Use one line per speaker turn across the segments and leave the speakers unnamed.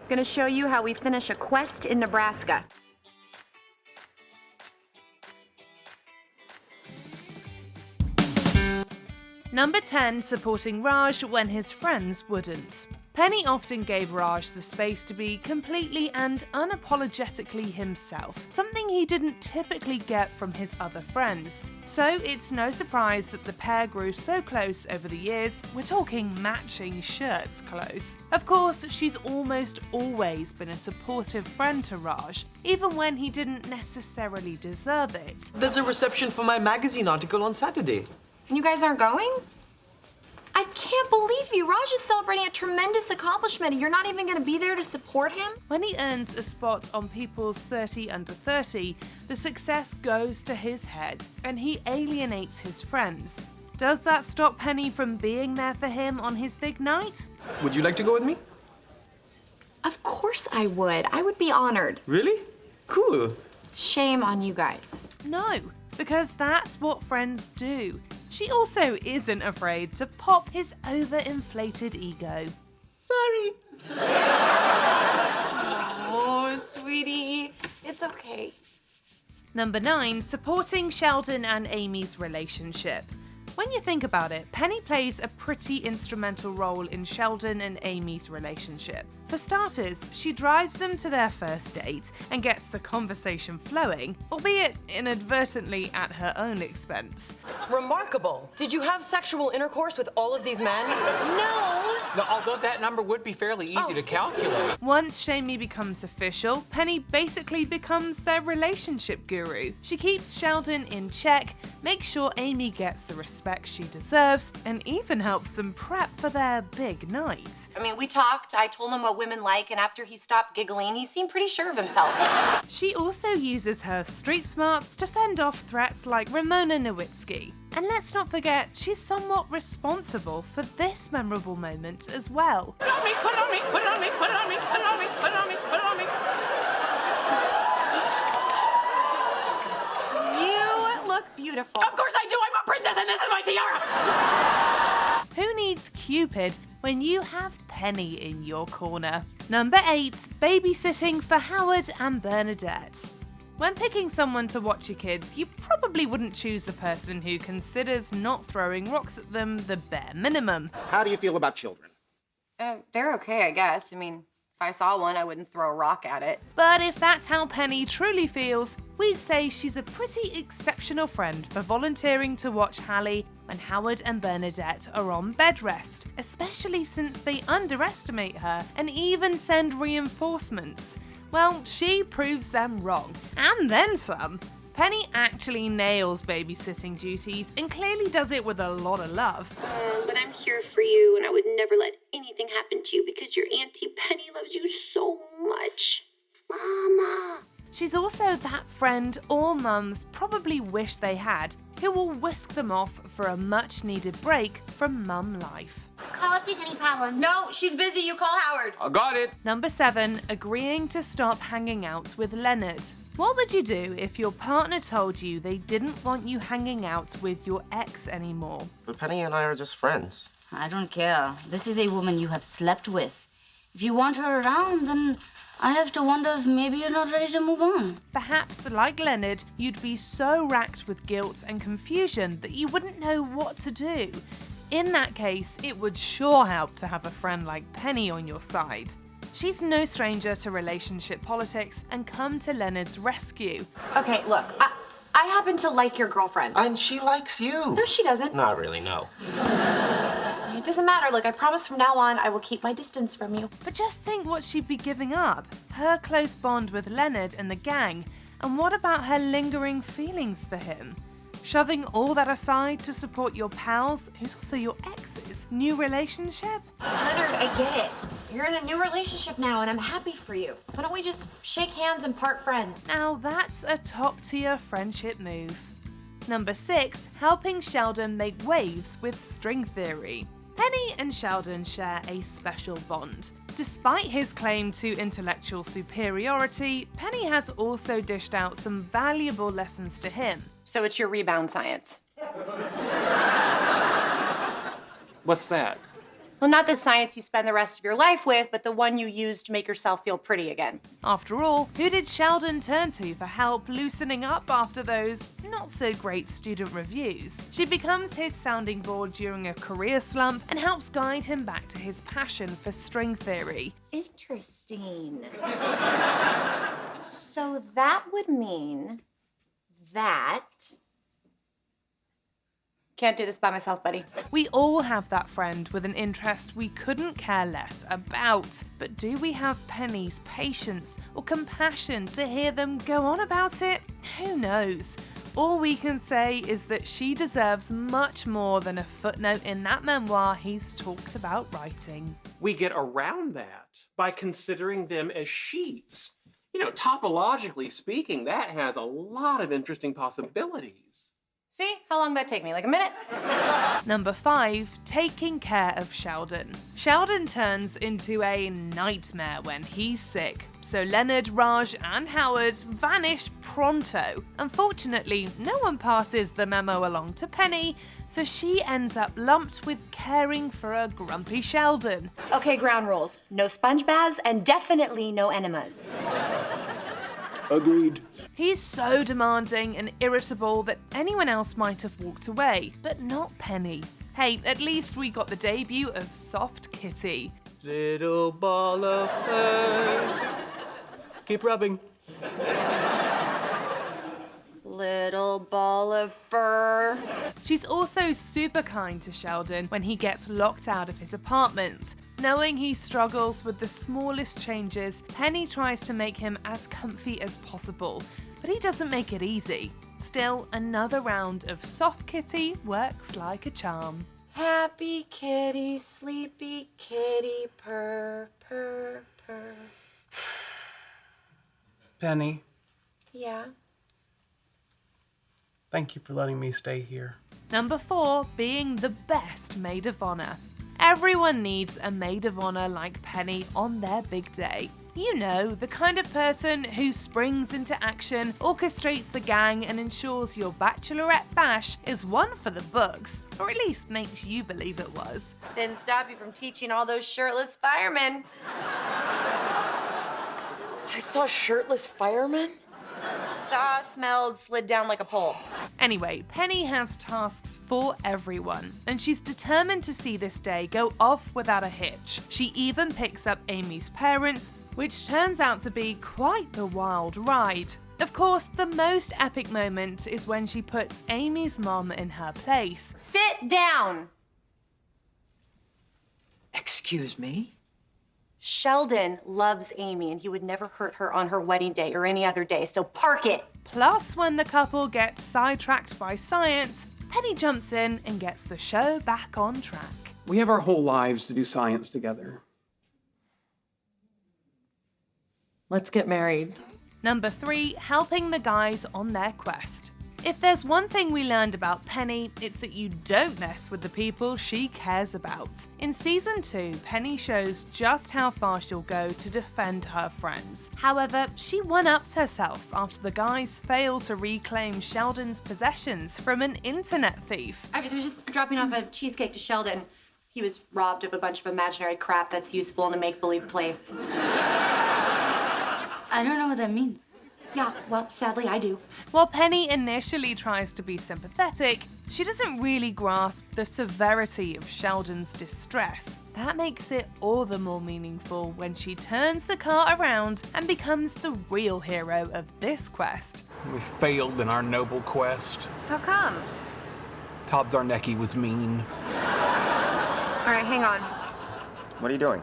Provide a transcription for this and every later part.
Gonna show you how we finish a quest in Nebraska.
Number 10, supporting Raj when his friends wouldn't. Penny often gave Raj the space to be completely and unapologetically himself, something he didn't typically get from his other friends. So it's no surprise that the pair grew so close over the years. We're talking matching shirts close. Of course, she's almost always been a supportive friend to Raj, even when he didn't necessarily deserve it.
There's a reception for my magazine article on Saturday.
And you guys aren't going? I can't believe you. Raj is celebrating a tremendous accomplishment and you're not even going to be there to support him?
When he earns a spot on People's 30 Under 30, the success goes to his head and he alienates his friends. Does that stop Penny from being there for him on his big night?
Would you like to go with me?
Of course I would. I would be honored.
Really? Cool.
Shame on you guys.
No, because that's what friends do. She also isn't afraid to pop his overinflated ego.
Sorry.
Oh, sweetie. It's okay.
Number 9, supporting Sheldon and Amy's relationship. When you think about it, Penny plays a pretty instrumental role in Sheldon and Amy's relationship. For starters, she drives them to their first date and gets the conversation flowing, albeit inadvertently at her own expense.
Remarkable. Did you have sexual intercourse with all of these men?
No.
Now, although that number would be fairly easy to calculate.
Once Shamey becomes official, Penny basically becomes their relationship guru. She keeps Sheldon in check, makes sure Amy gets the respect she deserves, and even helps them prep for their big night.
I mean, we talked. I told him what women like, and after he stopped giggling, he seemed pretty sure of himself.
She also uses her street smarts to fend off threats like Ramona Nowitzki. And let's not forget, she's somewhat responsible for this memorable moment as well.
Put on me, put on me, put on me, put on me, put on me, put on me, put on me.
You look beautiful.
Of course I do, I'm a princess and this is my tiara.
Who needs Cupid when you have Penny in your corner? Number 8, babysitting for Howard and Bernadette. When picking someone to watch your kids, you probably wouldn't choose the person who considers not throwing rocks at them the bare minimum.
How do you feel about children?
They're okay, I guess. I mean, if I saw one, I wouldn't throw a rock at it.
But if that's how Penny truly feels, we'd say she's a pretty exceptional friend for volunteering to watch Hallie when Howard and Bernadette are on bed rest, especially since they underestimate her and even send reinforcements. Well, she proves them wrong, and then some. Penny actually nails babysitting duties and clearly does it with a lot of love.
But I'm here for you, and I would never let anything happen to you because your Auntie Penny loves you so much. Mama.
She's also that friend all mums probably wish they had, who will whisk them off for a much-needed break from mum life.
Call if there's any problems.
No, she's busy. You call Howard.
I got it.
Number 7, agreeing to stop hanging out with Leonard. What would you do if your partner told you they didn't want you hanging out with your ex anymore?
But Penny and I are just friends.
I don't care. This is a woman you have slept with. If you want her around, then I have to wonder if maybe you're not ready to move on.
Perhaps, like Leonard, you'd be so racked with guilt and confusion that you wouldn't know what to do. In that case, it would sure help to have a friend like Penny on your side. She's no stranger to relationship politics and come to Leonard's rescue.
Okay, look, I happen to like your girlfriend.
And she likes you.
No, she doesn't.
Not really, no.
It doesn't matter. Look, I promise from now on I will keep my distance from you.
But just think what she'd be giving up. Her close bond with Leonard and the gang. And what about her lingering feelings for him? Shoving all that aside to support your pals, who's also your ex's, new relationship?
Leonard, I get it. You're in a new relationship now and I'm happy for you. So why don't we just shake hands and part friends?
Now that's a top-tier friendship move. Number 6, helping Sheldon make waves with string theory. Penny and Sheldon share a special bond. Despite his claim to intellectual superiority, Penny has also dished out some valuable lessons to him.
So it's your rebound science.
What's that?
Well, not the science you spend the rest of your life with, but the one you use to make yourself feel pretty again.
After all, who did Sheldon turn to for help loosening up after those not-so-great student reviews? She becomes his sounding board during a career slump and helps guide him back to his passion for string theory.
Interesting. So that would mean that... Can't do this by myself, buddy.
We all have that friend with an interest we couldn't care less about. But do we have Penny's patience or compassion to hear them go on about it? Who knows? All we can say is that she deserves much more than a footnote in that memoir he's talked about writing.
We get around that by considering them as sheets. You know, topologically speaking, that has a lot of interesting possibilities.
See? How long did that take me? Like a minute?
Number 5, taking care of Sheldon. Sheldon turns into a nightmare when he's sick, so Leonard, Raj, and Howard vanish pronto. Unfortunately, no one passes the memo along to Penny, so she ends up lumped with caring for a grumpy Sheldon.
Okay, ground rules. No sponge baths and definitely no enemas.
Agreed.
He's so demanding and irritable that anyone else might have walked away, but not Penny. Hey, at least we got the debut of Soft Kitty.
Little ball of fur. Keep rubbing.
Little ball of fur.
She's also super kind to Sheldon when he gets locked out of his apartment. Knowing he struggles with the smallest changes, Penny tries to make him as comfy as possible, but he doesn't make it easy. Still, another round of Soft Kitty works like a charm.
Happy kitty, sleepy kitty, purr, purr, purr.
Penny,
Yeah?
thank you for letting me stay here.
Number 4, being the best maid of honor. Everyone needs a maid of honor like Penny on their big day. You know, the kind of person who springs into action, orchestrates the gang, and ensures your bachelorette bash is one for the books, or at least makes you believe it was.
Didn't stop you from teaching all those shirtless firemen.
I saw shirtless firemen?
Saw, smelled, slid down like a pole.
Anyway, Penny has tasks for everyone, and she's determined to see this day go off without a hitch. She even picks up Amy's parents, which turns out to be quite the wild ride. Of course, the most epic moment is when she puts Amy's mom in her place.
Sit down!
Excuse me?
Sheldon loves Amy, and he would never hurt her on her wedding day or any other day, so park it!
Plus, when the couple gets sidetracked by science, Penny jumps in and gets the show back on track.
We have our whole lives to do science together.
Let's get married.
Number 3, helping the guys on their quest. If there's one thing we learned about Penny, it's that you don't mess with the people she cares about. In season 2, Penny shows just how far she'll go to defend her friends. However, she one-ups herself after the guys fail to reclaim Sheldon's possessions from an internet thief.
I was just dropping off a cheesecake to Sheldon. He was robbed of a bunch of imaginary crap that's useful in a make-believe place.
I don't know what that means.
Yeah, well, sadly, I do.
While Penny initially tries to be sympathetic, she doesn't really grasp the severity of Sheldon's distress. That makes it all the more meaningful when she turns the car around and becomes the real hero of this quest.
We failed in our noble quest.
How come?
Todd Zarnecki was mean.
All right, hang on.
What are you doing?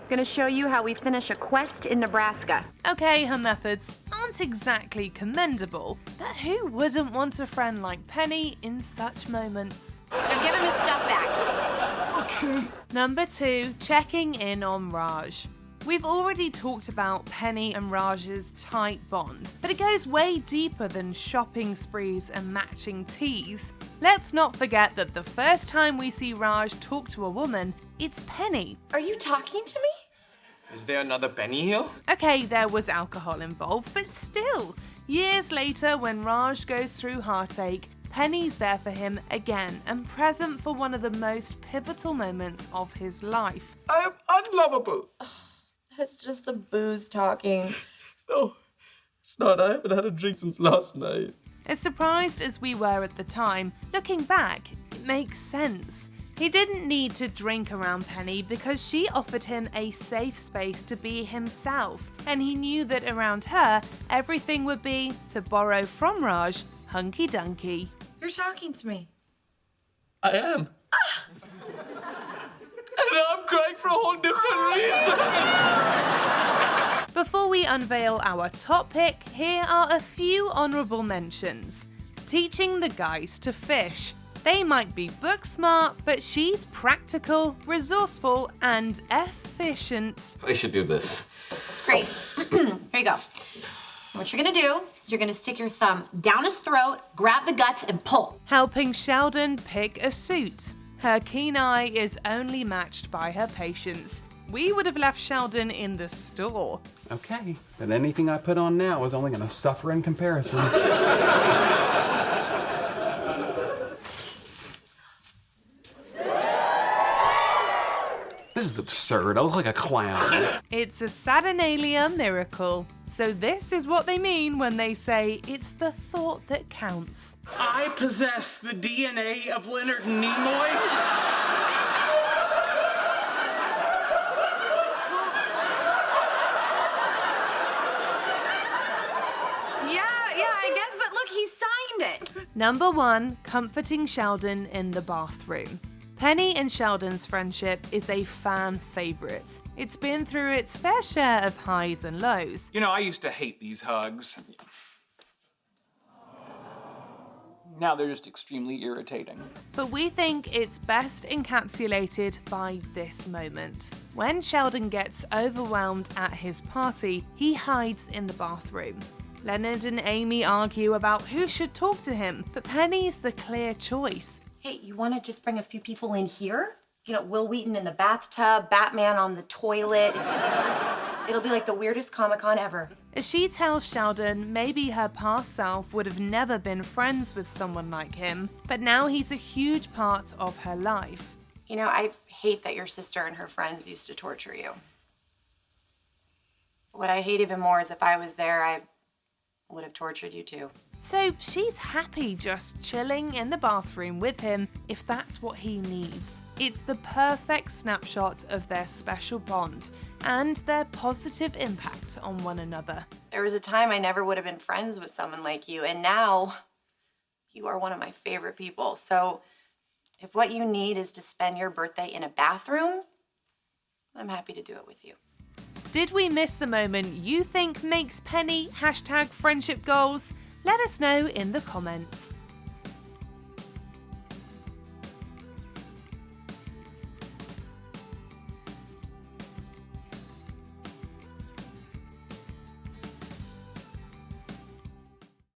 Gonna show you how we finish a quest in Nebraska.
Okay, her methods aren't exactly commendable, but who wouldn't want a friend like Penny in such moments?
Now give him his stuff back.
Okay.
Number 2, checking in on Raj. We've already talked about Penny and Raj's tight bond, but it goes way deeper than shopping sprees and matching teas. Let's not forget that the first time we see Raj talk to a woman, it's Penny.
Are you talking to me?
Is there another Penny here?
Okay, there was alcohol involved, but still. Years later, when Raj goes through heartache, Penny's there for him again and present for one of the most pivotal moments of his life.
I am unlovable.
That's just the booze talking.
No, it's not. I haven't had a drink since last night.
As surprised as we were at the time, looking back, it makes sense. He didn't need to drink around Penny because she offered him a safe space to be himself, and he knew that around her, everything would be, to borrow from Raj, hunky-dunky.
You're talking to me.
I am. And I'm crying for a whole different reason.
Before we unveil our top pick, here are a few honourable mentions. Teaching the guys to fish. They might be book smart, but she's practical, resourceful, and efficient.
I should do this.
Great. Here you go. What you're gonna do is you're gonna stick your thumb down his throat, grab the guts, and pull.
Helping Sheldon pick a suit. Her keen eye is only matched by her patience. We would have left Sheldon in the store.
Okay, but anything I put on now is only gonna suffer in comparison. This is absurd. I look like a clown.
It's a Saturnalia miracle. So this is what they mean when they say it's the thought that counts.
I possess the DNA of Leonard Nimoy?
Yeah, I guess, but look, he signed it.
Number 1, comforting Sheldon in the bathroom. Penny and Sheldon's friendship is a fan favourite. It's been through its fair share of highs and lows.
You know, I used to hate these hugs. Now they're just extremely irritating.
But we think it's best encapsulated by this moment. When Sheldon gets overwhelmed at his party, he hides in the bathroom. Leonard and Amy argue about who should talk to him, but Penny's the clear choice.
Hey, you wanna just bring a few people in here? You know, Will Wheaton in the bathtub, Batman on the toilet. It'll be like the weirdest Comic-Con ever.
As she tells Sheldon maybe her past self would have never been friends with someone like him, but now he's a huge part of her life.
You know, I hate that your sister and her friends used to torture you. What I hate even more is if I was there, I would have tortured you too.
So she's happy just chilling in the bathroom with him if that's what he needs. It's the perfect snapshot of their special bond and their positive impact on one another.
There was a time I never would have been friends with someone like you, and now you are one of my favorite people. So if what you need is to spend your birthday in a bathroom, I'm happy to do it with you.
Did we miss the moment you think makes Penny #friendship goals? Let us know in the comments.